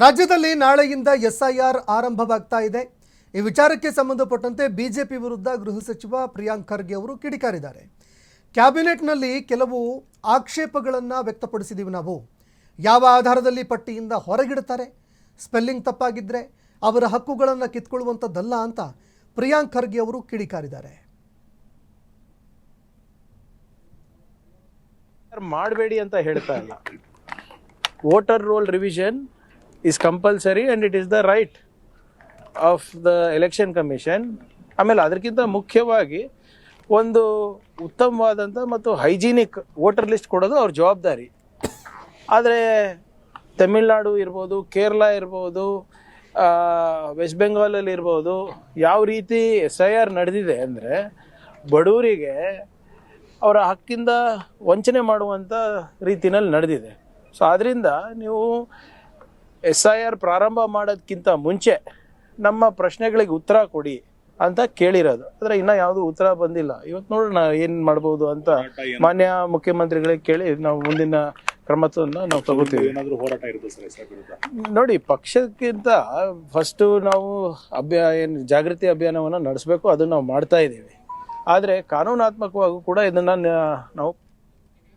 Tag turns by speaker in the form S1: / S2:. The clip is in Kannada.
S1: ರಾಜ್ಯದಲ್ಲಿ ನಾಳೆಯಿಂದ ಎಸ್ಐಆರ್ ಆರಂಭವಾಗ್ತಾ ಇದೆ. ಈ ವಿಚಾರಕ್ಕೆ ಸಂಬಂಧಪಟ್ಟಂತೆ ಬಿಜೆಪಿ ವಿರುದ್ಧ ಗೃಹ ಸಚಿವ ಪ್ರಿಯಾಂಕ್ ಖರ್ಗೆ ಅವರು ಕಿಡಿಕಾರಿದ್ದಾರೆ. ಕ್ಯಾಬಿನೆಟ್ನಲ್ಲಿ ಕೆಲವು ಆಕ್ಷೇಪಗಳನ್ನು ವ್ಯಕ್ತಪಡಿಸಿದ್ದೀವಿ ನಾವು. ಯಾವ ಆಧಾರದಲ್ಲಿ ಪಟ್ಟಿಯಿಂದ ಹೊರಗಿಡುತ್ತಾರೆ, ಸ್ಪೆಲ್ಲಿಂಗ್ ತಪ್ಪಾಗಿದ್ದರೆ ಅವರ ಹಕ್ಕುಗಳನ್ನು ಕಿತ್ಕೊಳ್ಳುವಂಥದ್ದಲ್ಲ ಅಂತ ಪ್ರಿಯಾಂಕ್ ಖರ್ಗೆ ಅವರು ಕಿಡಿಕಾರಿದ್ದಾರೆ.
S2: ಮಾಡಬೇಡಿ ಅಂತ ಹೇಳ್ತಾ ಇಲ್ಲ. Voter roll revision is compulsory and it is the right of the election commission. ಆಮೇಲೆ ಅದಕ್ಕಿಂತ ಮುಖ್ಯವಾಗಿ ಒಂದು ಉತ್ತಮವಾದಂಥ ಮತ್ತು ಹೈಜೀನಿಕ್ ವೋಟರ್ ಲಿಸ್ಟ್ ಕೊಡೋದು ಅವ್ರ ಜವಾಬ್ದಾರಿ. ಆದರೆ ತಮಿಳ್ನಾಡು ಇರ್ಬೋದು, ಕೇರಳ ಇರ್ಬೋದು, ವೆಸ್ಟ್ ಬೆಂಗಾಲಲ್ಲಿ ಇರ್ಬೋದು, ಯಾವ ರೀತಿ SIR ನಡೆದಿದೆ ಅಂದರೆ ಬಡವರಿಗೆ ಅವರ ಹಕ್ಕಿಂದ ವಂಚನೆ ಮಾಡುವಂಥ ರೀತಿಯಲ್ಲಿ ನಡೆದಿದೆ. ಸೊ ಆದ್ದರಿಂದ ನೀವು SIR ಪ್ರಾರಂಭ ಮಾಡೋದಕ್ಕಿಂತ ಮುಂಚೆ ನಮ್ಮ ಪ್ರಶ್ನೆಗಳಿಗೆ ಉತ್ತರ ಕೊಡಿ ಅಂತ ಕೇಳಿರೋದು. ಆದರೆ ಇನ್ನೂ ಯಾವುದೂ ಉತ್ತರ ಬಂದಿಲ್ಲ. ಇವತ್ತು ನೋಡೋಣ ಏನು ಮಾಡ್ಬೋದು ಅಂತ ಮಾನ್ಯ ಮುಖ್ಯಮಂತ್ರಿಗಳಿಗೆ ಕೇಳಿ ನಾವು ಮುಂದಿನ ಕ್ರಮವನ್ನು ನಾವು ತಗೋತೀವಿ. ನೋಡಿ, ಪಕ್ಷಕ್ಕಿಂತ ಫಸ್ಟು ನಾವು ಏನು ಜಾಗೃತಿ ಅಭಿಯಾನವನ್ನು ನಡೆಸಬೇಕು, ಅದನ್ನು ನಾವು ಮಾಡ್ತಾ ಇದ್ದೀವಿ. ಆದರೆ ಕಾನೂನಾತ್ಮಕವಾಗೂ ಕೂಡ ಇದನ್ನು ನಾವು